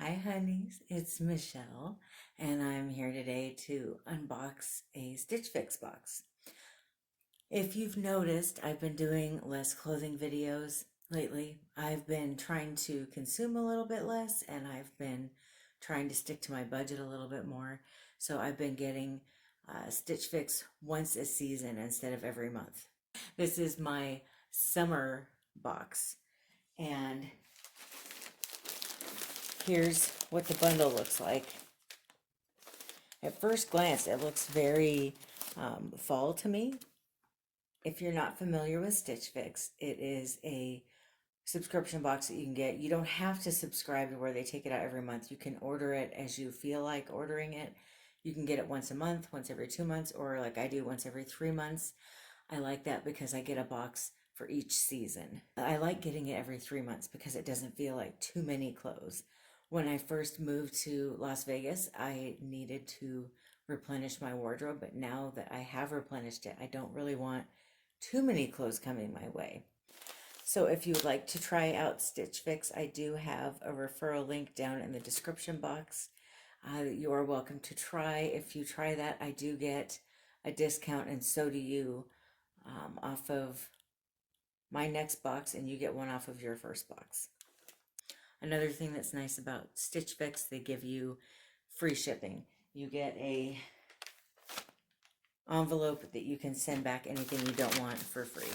Hi honeys, it's Michelle and I'm here today to unbox a Stitch Fix box. If you've noticed, I've been doing less clothing videos lately. I've been trying to consume a little bit less and I've been trying to stick to my budget a little bit more. So I've been getting Stitch Fix once a season instead of every month. This is my summer box and here's what the bundle looks like. At first glance, it looks very fall to me. If you're not familiar with Stitch Fix, it is a subscription box that you can get. You don't have to subscribe to where they take it out every month. You can order it as you feel like ordering it. You can get it once a month, once every 2 months, or like I do, once every 3 months. I like that because I get a box for each season. I like getting it every 3 months because it doesn't feel like too many clothes. When I first moved to Las Vegas, I needed to replenish my wardrobe, but now that I have replenished it, I don't really want too many clothes coming my way. So if you would like to try out Stitch Fix, I do have a referral link down in the description box. You are welcome to try. If you try that, I do get a discount, and so do you, off of my next box, and you get one off of your first box. Another thing that's nice about Stitch Fix, they give you free shipping. You get a envelope that you can send back anything you don't want for free.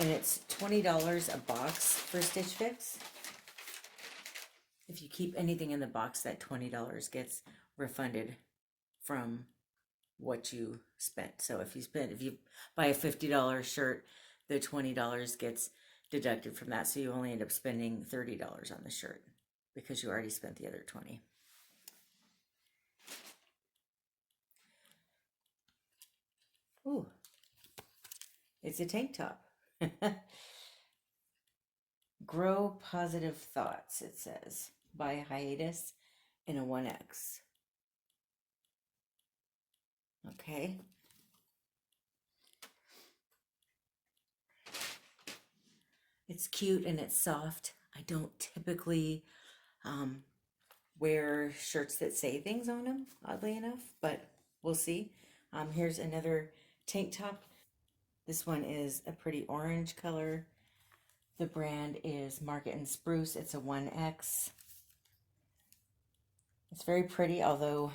And it's $20 a box for Stitch Fix. If you keep anything in the box, that $20 gets refunded from what you spent. So if you buy a $50 shirt, the $20 gets deducted from that, so you only end up spending $30 on the shirt because you already spent the other $20. Ooh, it's a tank top. Grow Positive Thoughts, it says, by Hiatus in a 1X. Okay. It's cute and it's soft. I don't typically wear shirts that say things on them, oddly enough, but we'll see. Here's another tank top. This one is a pretty orange color. The brand is Market and Spruce. It's a 1X. It's very pretty, although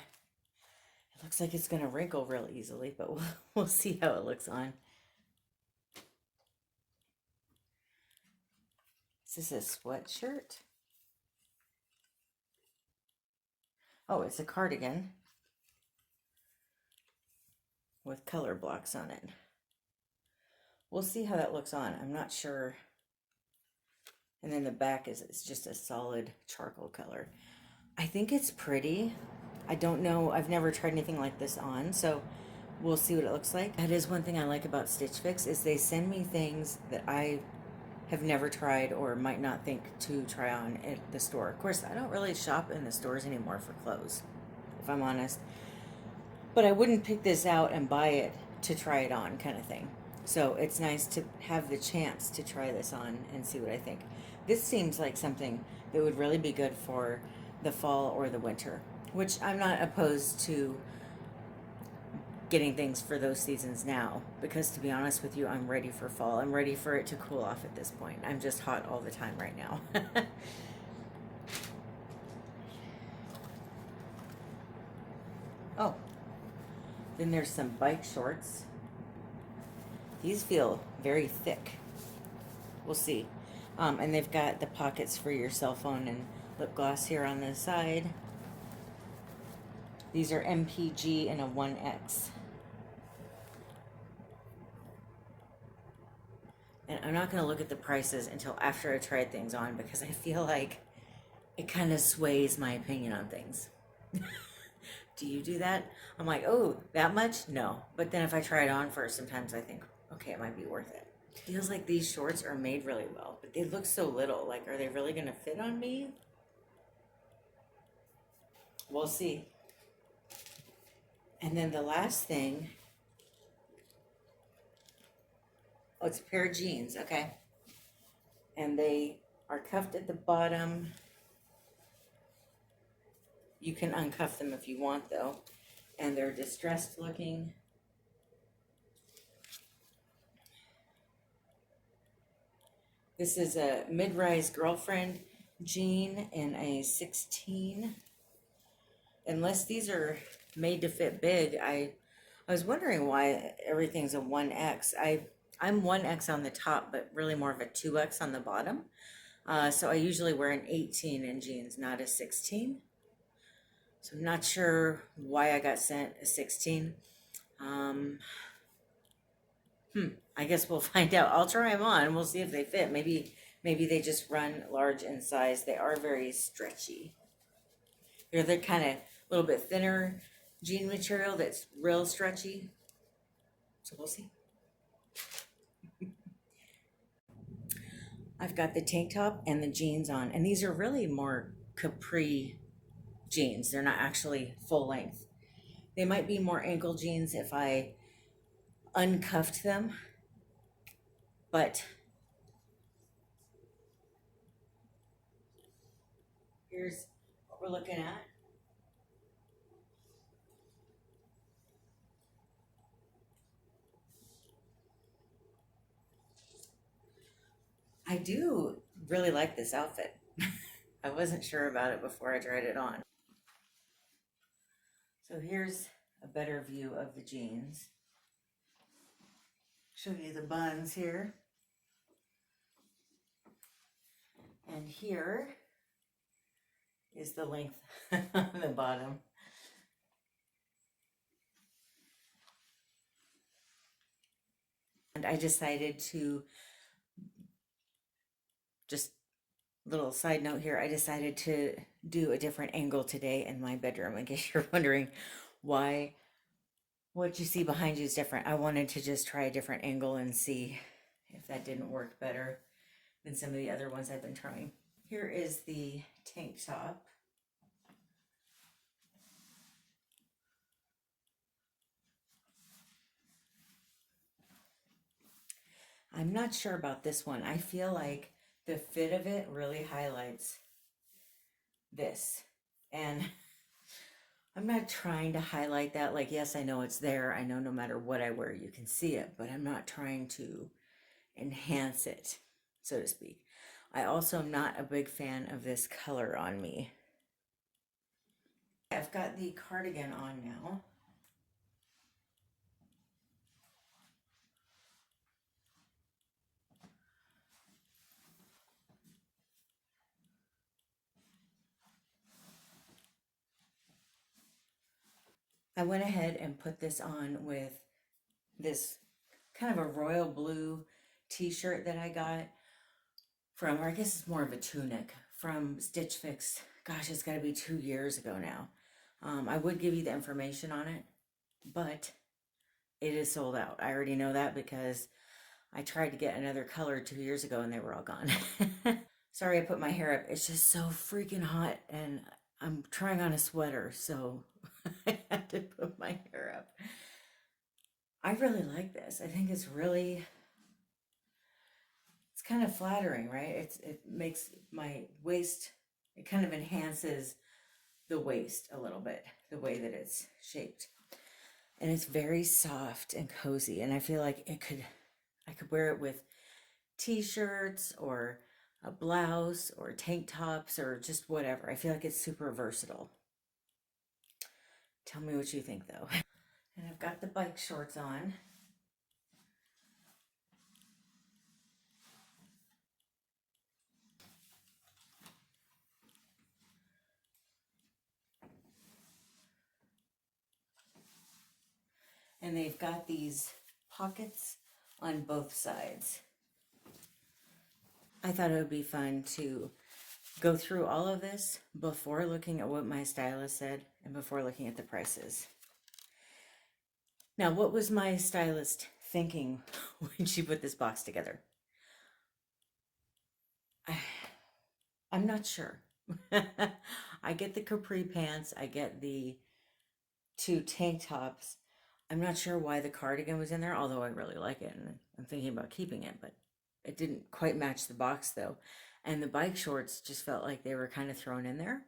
it looks like it's going to wrinkle real easily, but we'll see how it looks on. Is this a sweatshirt? Oh, it's a cardigan with color blocks on it. We'll see how that looks on. I'm not sure. And then the back is just a solid charcoal color. I think it's pretty. I don't know. I've never tried anything like this on, so we'll see what it looks like. That is one thing I like about Stitch Fix, is they send me things that I have never tried or might not think to try on at the store. Of course, I don't really shop in the stores anymore for clothes, if I'm honest. But I wouldn't pick this out and buy it to try it on, kind of thing. So it's nice to have the chance to try this on and see what I think. This seems like something that would really be good for the fall or the winter, which I'm not opposed to getting things for those seasons now, because to be honest with you, I'm ready for fall. I'm ready for it to cool off at this point. I'm just hot all the time right now. Oh, then there's some bike shorts. These feel very thick. We'll see. And they've got the pockets for your cell phone and lip gloss here on the side. These are MPG in a 1X. And I'm not going to look at the prices until after I tried things on, because I feel like it kind of sways my opinion on things. Do you do that? I'm like, oh, that much? No. But then if I try it on first, sometimes I think, okay, it might be worth it. Feels like these shorts are made really well, but they look so little. Like, are they really going to fit on me? We'll see. And then the last thing, oh, it's a pair of jeans, okay. And they are cuffed at the bottom. You can uncuff them if you want though. And they're distressed looking. This is a mid-rise girlfriend jean in a 16. Unless these are made to fit big, I was wondering why everything's a 1X. I'm 1X on the top, but really more of a 2X on the bottom. So I usually wear an 18 in jeans, not a 16. So I'm not sure why I got sent a 16. I guess we'll find out. I'll try them on. We'll see if they fit. Maybe they just run large in size. They are very stretchy. They're kind of a little bit thinner jean material that's real stretchy. So we'll see. I've got the tank top and the jeans on, and these are really more capri jeans. They're not actually full length. They might be more ankle jeans if I uncuffed them, but here's what we're looking at. I do really like this outfit. I wasn't sure about it before I tried it on. So here's a better view of the jeans. Show you the buns here. And here is the length on the bottom. And I decided to, just little side note here, I decided to do a different angle today in my bedroom, in case you're wondering why what you see behind you is different. I wanted to just try a different angle and see if that didn't work better than some of the other ones I've been trying. Here is the tank top. I'm not sure about this one. I feel like the fit of it really highlights this. And I'm not trying to highlight that. Like, yes, I know it's there. I know no matter what I wear, you can see it, but I'm not trying to enhance it, so to speak. I also am not a big fan of this color on me. I've got the cardigan on now. I went ahead and put this on with this kind of a royal blue t-shirt that I got from, or I guess it's more of a tunic, from Stitch Fix. Gosh, it's got to be 2 years ago now. I would give you the information on it, but it is sold out. I already know that because I tried to get another color 2 years ago and they were all gone. Sorry I put my hair up. It's just so freaking hot and I'm trying on a sweater, so I had to put my hair up. I really like this. I think it's really, it's kind of flattering, right? It makes my waist, it kind of enhances the waist a little bit, the way that it's shaped. And it's very soft and cozy, and I feel like I could wear it with t-shirts or a blouse or tank tops or just whatever. I feel like it's super versatile. Tell me what you think though. And I've got the bike shorts on. And they've got these pockets on both sides. I thought it would be fun to go through all of this before looking at what my stylist said and before looking at the prices. Now, what was my stylist thinking when she put this box together? I'm not sure. I get the capri pants, I get the 2 tank tops. I'm not sure why the cardigan was in there, although I really like it and I'm thinking about keeping it, but it didn't quite match the box though. And the bike shorts just felt like they were kind of thrown in there.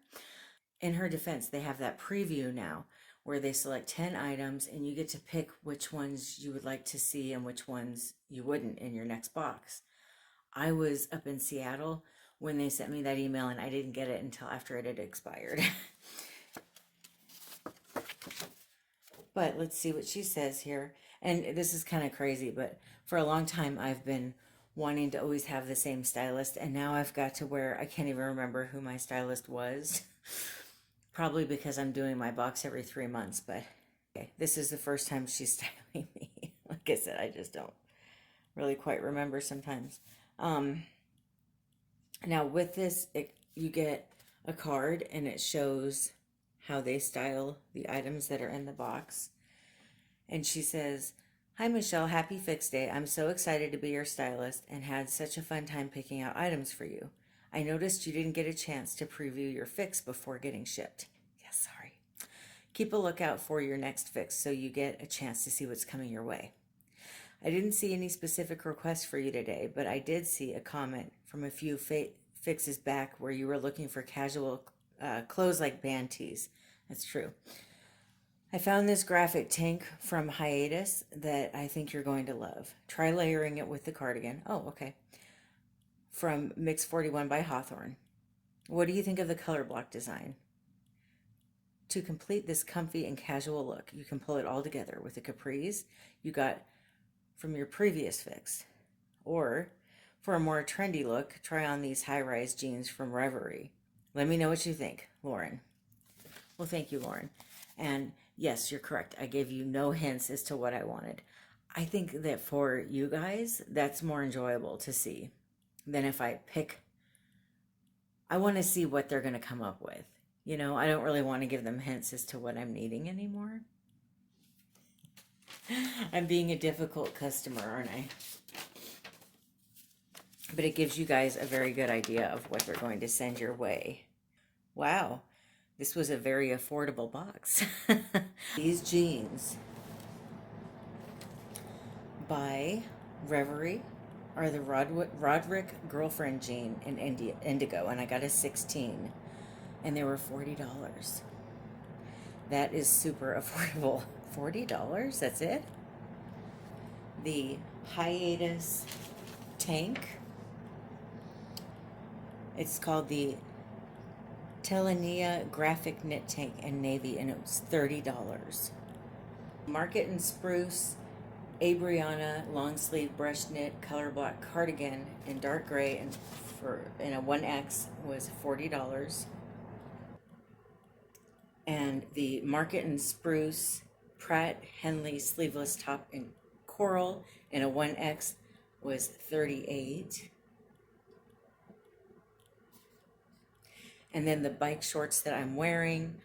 In her defense, they have that preview now where they select 10 items and you get to pick which ones you would like to see and which ones you wouldn't in your next box. I was up in Seattle when they sent me that email and I didn't get it until after it had expired. But let's see what she says here. And this is kind of crazy, but for a long time I've been wanting to always have the same stylist, and now I've got to where I can't even remember who my stylist was. Probably because I'm doing my box every 3 months, but okay, this is the first time she's styling me. Like I said, I just don't really quite remember sometimes. Now with this, you get a card and it shows how they style the items that are in the box. And she says, "Hi Michelle, happy fix day. I'm so excited to be your stylist and had such a fun time picking out items for you. I noticed you didn't get a chance to preview your fix before getting shipped. Yes, sorry. Keep a lookout for your next fix so you get a chance to see what's coming your way. I didn't see any specific requests for you today, but I did see a comment from a few fixes back where you were looking for casual clothes like band tees. That's true. I found this graphic tank from Hiatus that I think you're going to love. Try layering it with the cardigan." Oh, okay. From Mix 41 by Hawthorn. "What do you think of the Colorblock design? To complete this comfy and casual look, you can pull it all together with the capris you got from your previous fix. Or, for a more trendy look, try on these high-rise jeans from Revery. Let me know what you think, Lauren." Well, thank you, Lauren. And yes, you're correct. I gave you no hints as to what I wanted. I think that for you guys, that's more enjoyable to see than if I pick. I want to see what they're going to come up with. You know, I don't really want to give them hints as to what I'm needing anymore. I'm being a difficult customer, aren't I? But it gives you guys a very good idea of what they're going to send your way. Wow, this was a very affordable box. These jeans by Revery are the Rodrick girlfriend jean in indigo, and I got a 16, and they were $40. That is super affordable. $40, that's it? The Hiatus tank, it's called the Telineah graphic knit tank in navy, and it was $30. Market and Spruce Abrianna long sleeve brush knit Colorblock cardigan in dark gray and in a 1X was $40. And the Market and Spruce Prat Henley sleeveless top in coral in a 1X was $38. And then the bike shorts that I'm wearing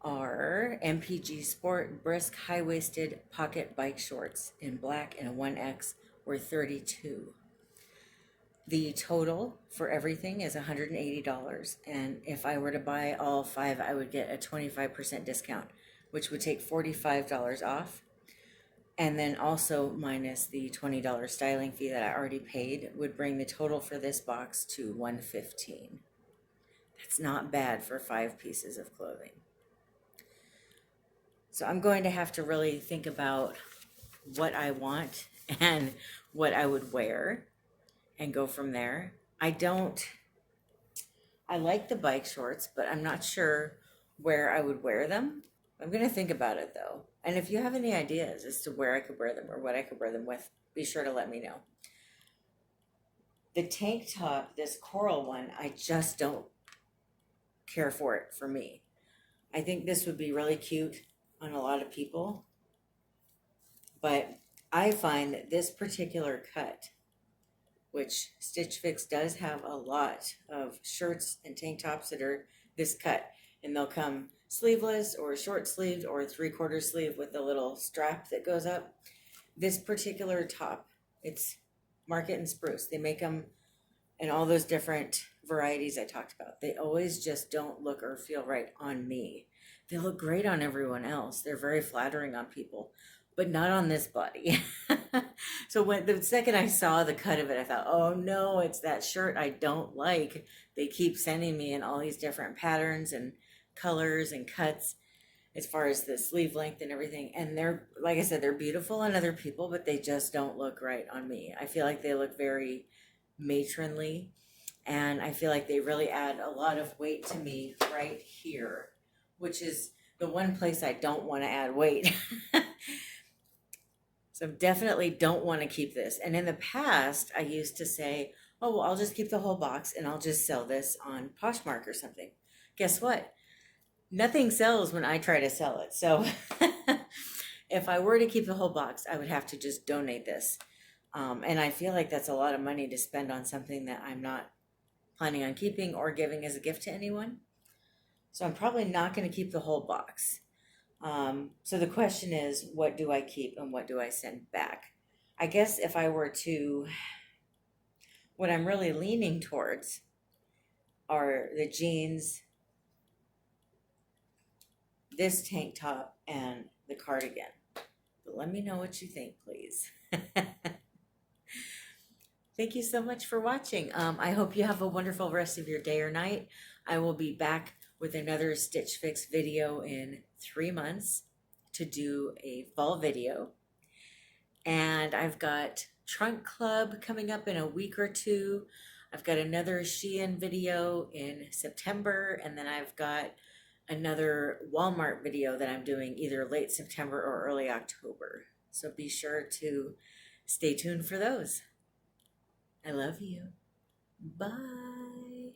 are MPG Sport Brisk high-waisted pocket bike shorts in black and a 1X were $32. The total for everything is $180, and if I were to buy all 5, I would get a 25% discount, which would take $45 off, and then also minus the $20 styling fee that I already paid would bring the total for this box to $115. That's not bad for 5 pieces of clothing. So I'm going to have to really think about what I want and what I would wear and go from there. I like the bike shorts, but I'm not sure where I would wear them. I'm going to think about it though. And if you have any ideas as to where I could wear them or what I could wear them with, be sure to let me know. The tank top, this coral one, I just don't care for it for me. I think this would be really cute on a lot of people, but I find that this particular cut, which Stitch Fix does have a lot of shirts and tank tops that are this cut, and they'll come sleeveless or short sleeved or 3/4 sleeve with a little strap that goes up. This particular top, it's Market and Spruce. They make them in all those different varieties I talked about. They always just don't look or feel right on me. They look great on everyone else. They're very flattering on people. but not on this body. So when the second I saw the cut of it, I thought, oh no, it's that shirt I don't like. They keep sending me in all these different patterns and colors and cuts as far as the sleeve length and everything. And they're, like I said, they're beautiful on other people, but they just don't look right on me. I feel like they look very matronly, and I feel like they really add a lot of weight to me right here, which is the one place I don't want to add weight. So definitely don't want to keep this. And in the past, I used to say, oh, well, I'll just keep the whole box and I'll just sell this on Poshmark or something. Guess what? Nothing sells when I try to sell it. So if I were to keep the whole box, I would have to just donate this. And I feel like that's a lot of money to spend on something that I'm not planning on keeping or giving as a gift to anyone. So I'm probably not going to keep the whole box. So the question is, what do I keep and what do I send back? I guess if I were to, what I'm really leaning towards are the jeans, this tank top, and the cardigan. But let me know what you think, please. Thank you so much for watching. I hope you have a wonderful rest of your day or night. I will be back with another Stitch Fix video in 3 months to do a fall video. And I've got Trunk Club coming up in a week or two. I've got another Shein video in September, and then I've got another Walmart video that I'm doing either late September or early October. So be sure to stay tuned for those. I love you. Bye.